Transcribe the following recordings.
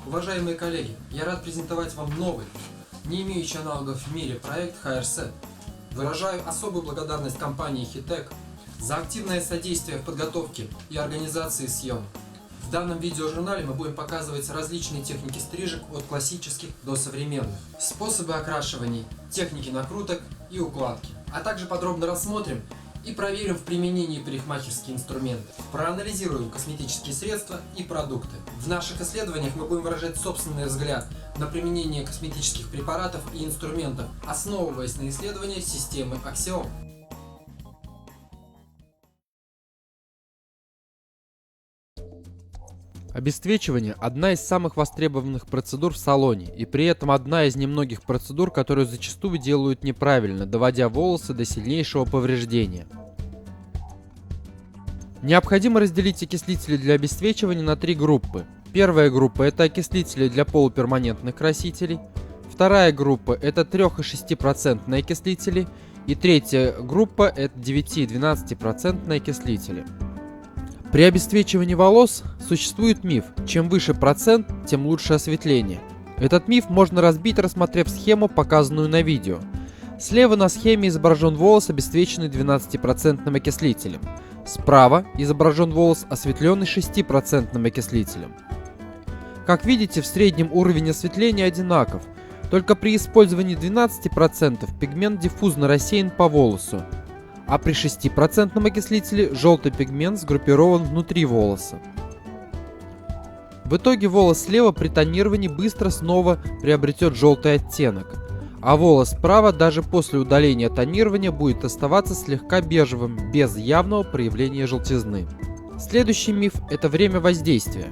Уважаемые коллеги, я рад презентовать вам новый, не имеющий аналогов в мире проект HRSet. Выражаю особую благодарность компании Hitec за активное содействие в подготовке и организации съемок. В данном видеожурнале мы будем показывать различные техники стрижек от классических до современных, способы окрашиваний, техники накруток и укладки, а также подробно рассмотрим и проверим в применении парикмахерские инструменты. Проанализируем косметические средства и продукты. В наших исследованиях мы будем выражать собственный взгляд на применение косметических препаратов и инструментов, основываясь на исследованиях системы Axiom. Обесцвечивание – одна из самых востребованных процедур в салоне, и при этом одна из немногих процедур, которую зачастую делают неправильно, доводя волосы до сильнейшего повреждения. Необходимо разделить окислители для обесцвечивания на три группы. Первая группа – это окислители для полуперманентных красителей, вторая группа – это 3 и 6% окислители, и третья группа – это 9 и 12% окислители. При обесцвечивании волос существует миф: чем выше процент, тем лучше осветление. Этот миф можно разбить, рассмотрев схему, показанную на видео. Слева на схеме изображен волос, обесцвеченный 12% окислителем. Справа изображен волос, осветленный 6% окислителем. Как видите, в среднем уровень осветления одинаков, только при использовании 12% пигмент диффузно рассеян по волосу, а при 6% окислителе желтый пигмент сгруппирован внутри волоса. В итоге волос слева при тонировании быстро снова приобретет желтый оттенок, а волос справа даже после удаления тонирования будет оставаться слегка бежевым, без явного проявления желтизны. Следующий миф – это время воздействия.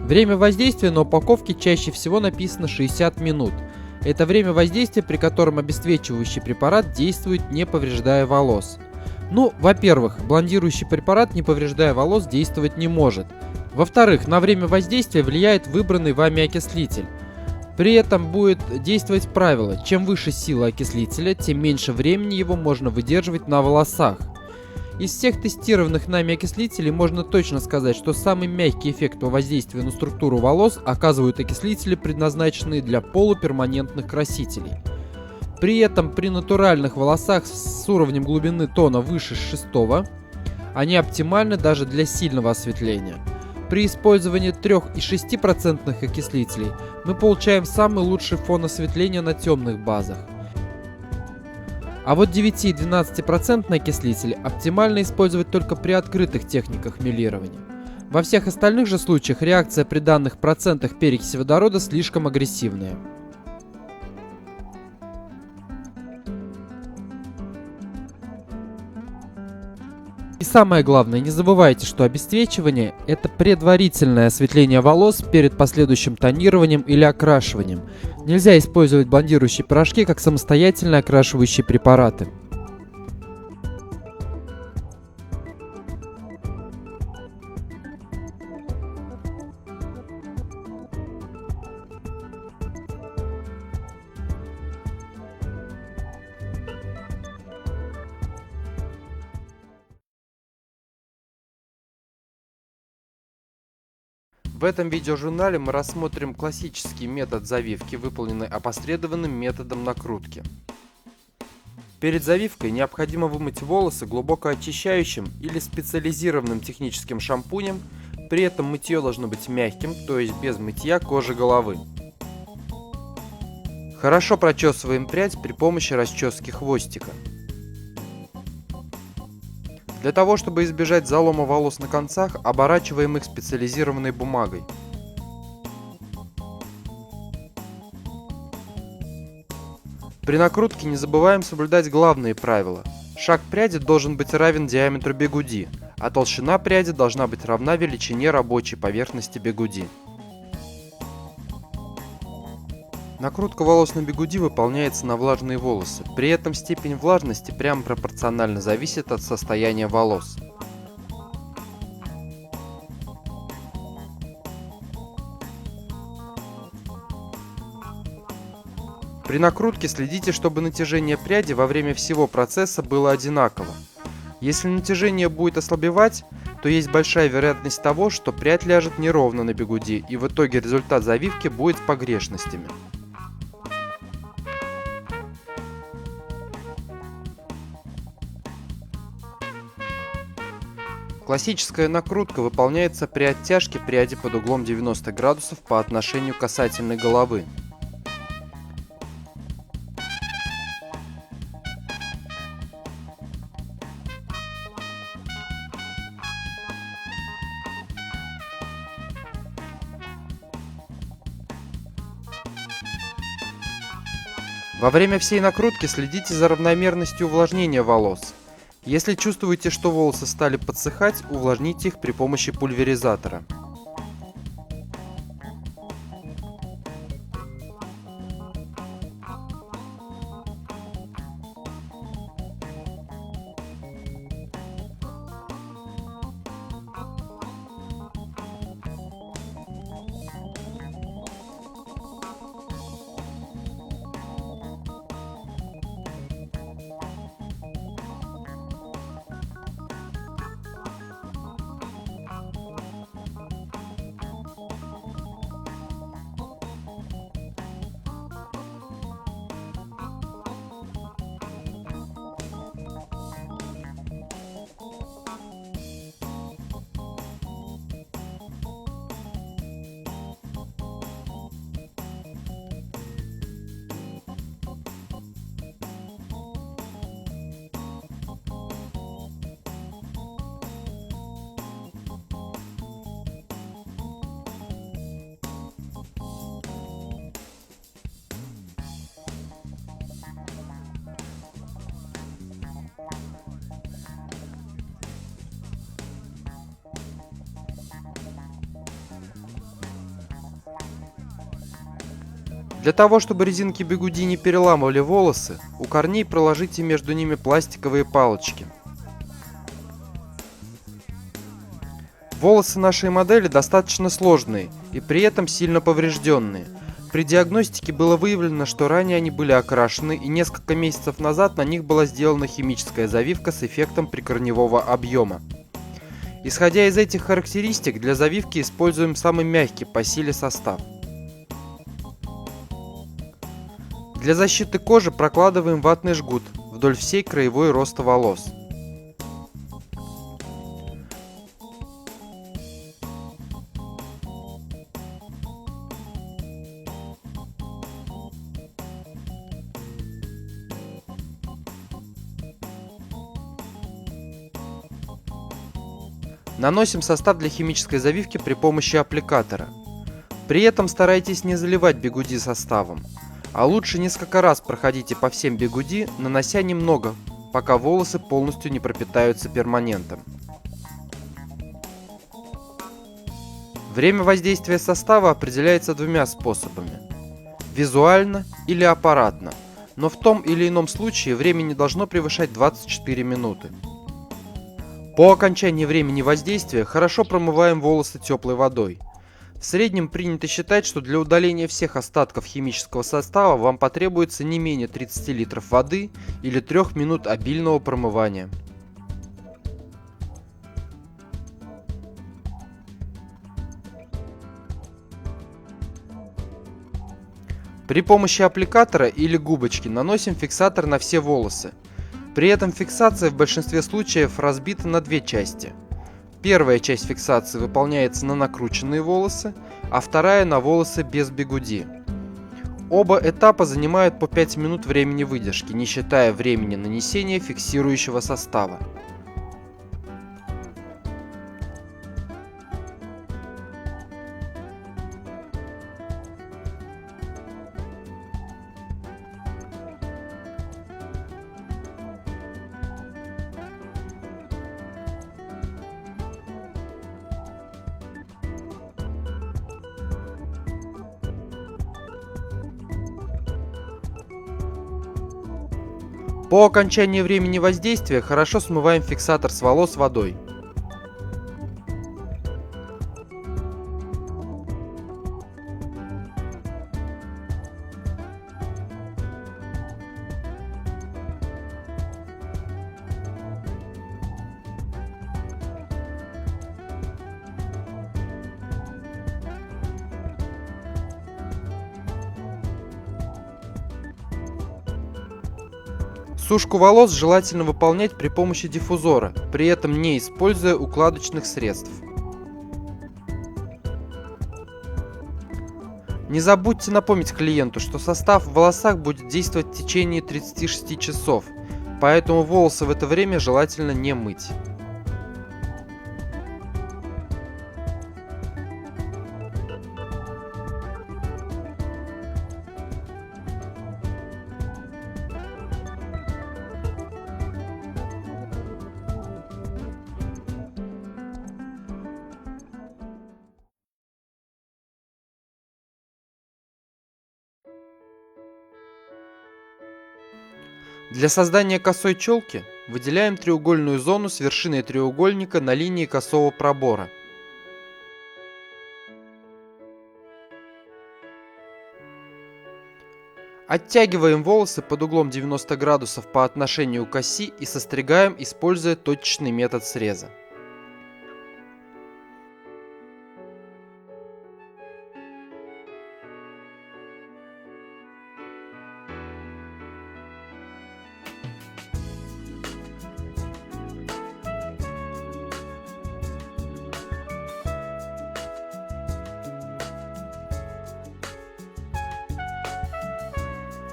Время воздействия на упаковке чаще всего написано 60 минут. Это время воздействия, при котором обесцвечивающий препарат действует, не повреждая волос. Во-первых, блондирующий препарат, не повреждая волос, действовать не может. Во-вторых, на время воздействия влияет выбранный вами окислитель. При этом будет действовать правило: чем выше сила окислителя, тем меньше времени его можно выдерживать на волосах. Из всех тестированных нами окислителей можно точно сказать, что самый мягкий эффект по воздействию на структуру волос оказывают окислители, предназначенные для полуперманентных красителей. При этом при натуральных волосах с уровнем глубины тона выше 6 они оптимальны даже для сильного осветления. При использовании 3 и 6% окислителей мы получаем самый лучший фон осветления на темных базах. А вот 9 и 12% окислители оптимально использовать только при открытых техниках мелирования. Во всех остальных же случаях реакция при данных процентах перекиси водорода слишком агрессивная. И самое главное, не забывайте, что обесцвечивание – это предварительное осветление волос перед последующим тонированием или окрашиванием. Нельзя использовать блондирующие порошки как самостоятельно окрашивающие препараты. В этом видеожурнале мы рассмотрим классический метод завивки, выполненный опосредованным методом накрутки. Перед завивкой необходимо вымыть волосы глубоко очищающим или специализированным техническим шампунем, при этом мытье должно быть мягким, то есть без мытья кожи головы. Хорошо прочесываем прядь при помощи расчески хвостика. Для того, чтобы избежать залома волос на концах, оборачиваем их специализированной бумагой. При накрутке не забываем соблюдать главные правила. Шаг пряди должен быть равен диаметру бигуди, а толщина пряди должна быть равна величине рабочей поверхности бигуди. Накрутка волос на бигуди выполняется на влажные волосы, при этом степень влажности прямо пропорционально зависит от состояния волос. При накрутке следите, чтобы натяжение пряди во время всего процесса было одинаково. Если натяжение будет ослабевать, то есть большая вероятность того, что прядь ляжет неровно на бигуди, и в итоге результат завивки будет с погрешностями. Классическая накрутка выполняется при оттяжке пряди под углом 90 градусов по отношению к касательной головы. Во время всей накрутки следите за равномерностью увлажнения волос. Если чувствуете, что волосы стали подсыхать, увлажните их при помощи пульверизатора. Для того, чтобы резинки бигуди не переламывали волосы, у корней проложите между ними пластиковые палочки. Волосы нашей модели достаточно сложные и при этом сильно поврежденные. При диагностике было выявлено, что ранее они были окрашены, и несколько месяцев назад на них была сделана химическая завивка с эффектом прикорневого объема. Исходя из этих характеристик, для завивки используем самый мягкий по силе состав. Для защиты кожи прокладываем ватный жгут вдоль всей краевой роста волос. Наносим состав для химической завивки при помощи аппликатора. При этом старайтесь не заливать бигуди составом, а лучше несколько раз проходите по всем бигуди, нанося немного, пока волосы полностью не пропитаются перманентом. Время воздействия состава определяется двумя способами: визуально или аппаратно, но в том или ином случае время не должно превышать 24 минуты. По окончании времени воздействия хорошо промываем волосы теплой водой. В среднем принято считать, что для удаления всех остатков химического состава вам потребуется не менее 30 литров воды или 3 минут обильного промывания. При помощи аппликатора или губочки наносим фиксатор на все волосы. При этом фиксация в большинстве случаев разбита на две части. Первая часть фиксации выполняется на накрученные волосы, а вторая на волосы без бигуди. Оба этапа занимают по 5 минут времени выдержки, не считая времени нанесения фиксирующего состава. По окончании времени воздействия хорошо смываем фиксатор с волос водой. Сушку волос желательно выполнять при помощи диффузора, при этом не используя укладочных средств. Не забудьте напомнить клиенту, что состав в волосах будет действовать в течение 36 часов, поэтому волосы в это время желательно не мыть. Для создания косой челки выделяем треугольную зону с вершиной треугольника на линии косого пробора. Оттягиваем волосы под углом 90 градусов по отношению к оси и состригаем, используя точечный метод среза.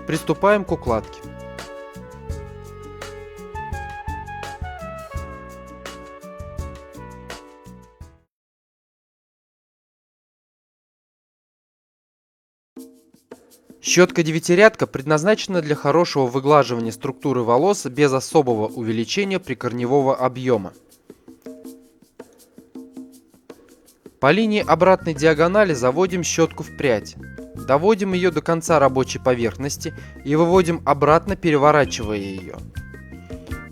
Приступаем к укладке. Щетка девятирядка предназначена для хорошего выглаживания структуры волос без особого увеличения прикорневого объема. По линии обратной диагонали заводим щетку в прядь. Доводим ее до конца рабочей поверхности и выводим обратно, переворачивая ее.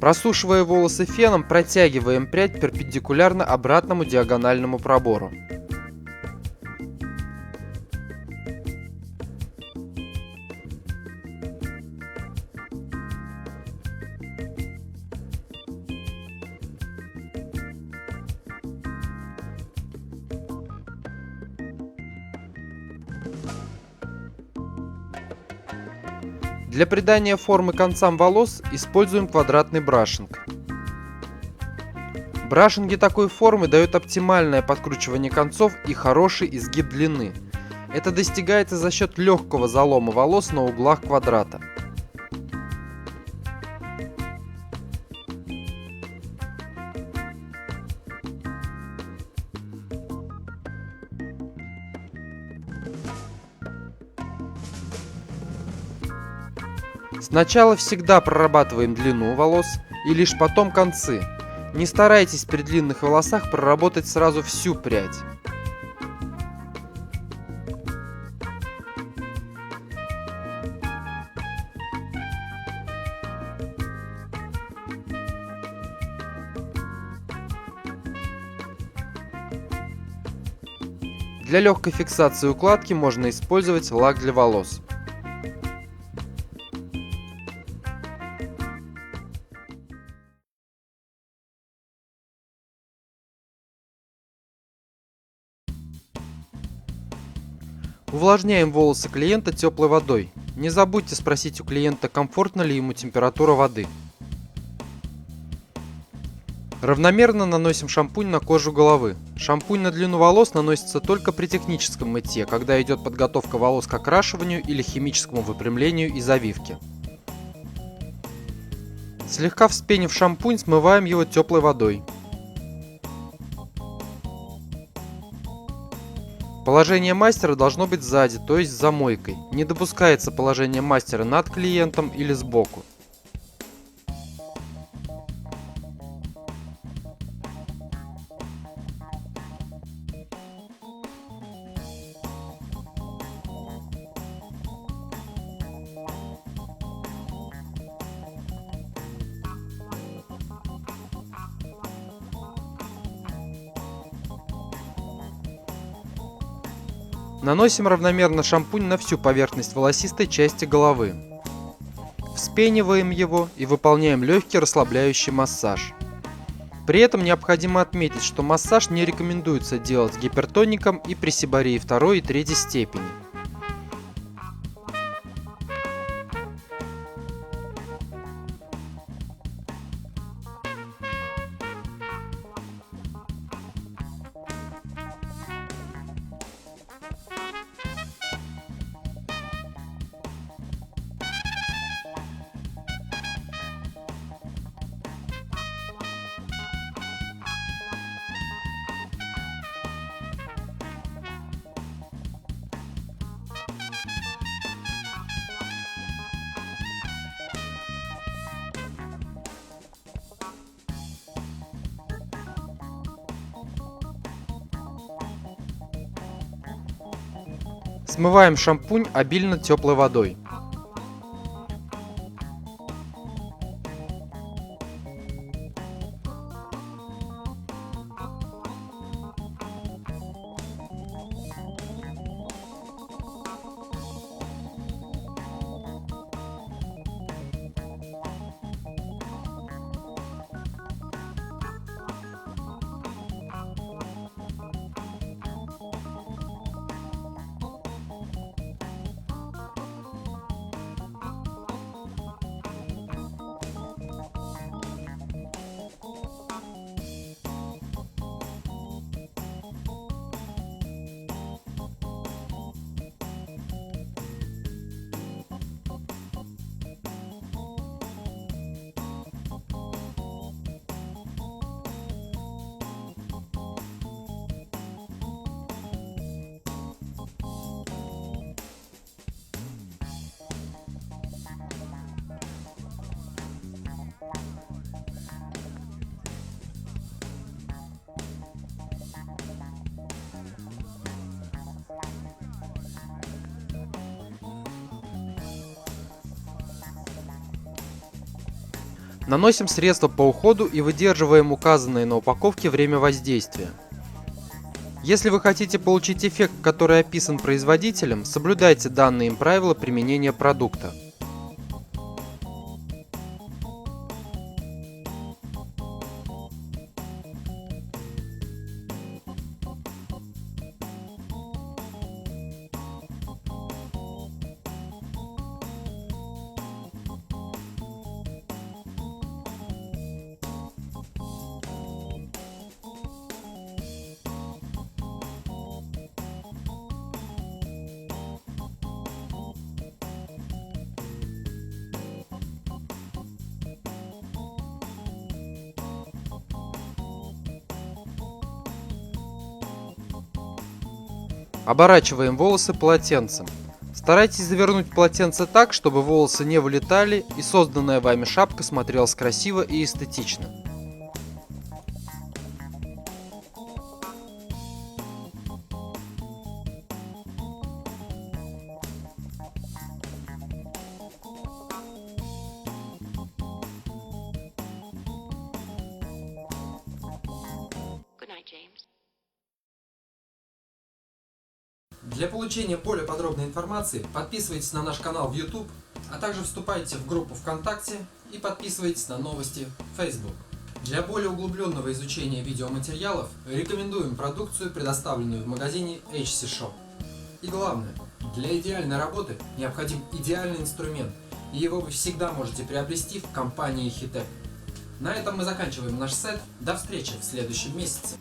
Просушивая волосы феном, протягиваем прядь перпендикулярно обратному диагональному пробору. Для придания формы концам волос используем квадратный брашинг. Брашинги такой формы дают оптимальное подкручивание концов и хороший изгиб длины. Это достигается за счет легкого залома волос на углах квадрата. Сначала всегда прорабатываем длину волос и лишь потом концы. Не старайтесь при длинных волосах проработать сразу всю прядь. Для легкой фиксации укладки можно использовать лак для волос. Увлажняем волосы клиента теплой водой. Не забудьте спросить у клиента, комфортна ли ему температура воды. Равномерно наносим шампунь на кожу головы. Шампунь на длину волос наносится только при техническом мытье, когда идет подготовка волос к окрашиванию или химическому выпрямлению и завивке. Слегка вспенив шампунь, смываем его теплой водой. Положение мастера должно быть сзади, то есть за мойкой. Не допускается положение мастера над клиентом или сбоку. Наносим равномерно шампунь на всю поверхность волосистой части головы. Вспениваем его и выполняем легкий расслабляющий массаж. При этом необходимо отметить, что массаж не рекомендуется делать гипертоником и при сиборее 2 и 3 степени. Смываем шампунь обильно теплой водой. Наносим средство по уходу и выдерживаем указанное на упаковке время воздействия. Если вы хотите получить эффект, который описан производителем, соблюдайте данные им правила применения продукта. Оборачиваем волосы полотенцем. Старайтесь завернуть полотенце так, чтобы волосы не вылетали и созданная вами шапка смотрелась красиво и эстетично. Good night, James. Для получения более подробной информации подписывайтесь на наш канал в YouTube, а также вступайте в группу ВКонтакте и подписывайтесь на новости в Facebook. Для более углубленного изучения видеоматериалов рекомендуем продукцию, предоставленную в магазине HC Shop. И главное, для идеальной работы необходим идеальный инструмент, и его вы всегда можете приобрести в компании HITEC. На этом мы заканчиваем наш сет. До встречи в следующем месяце.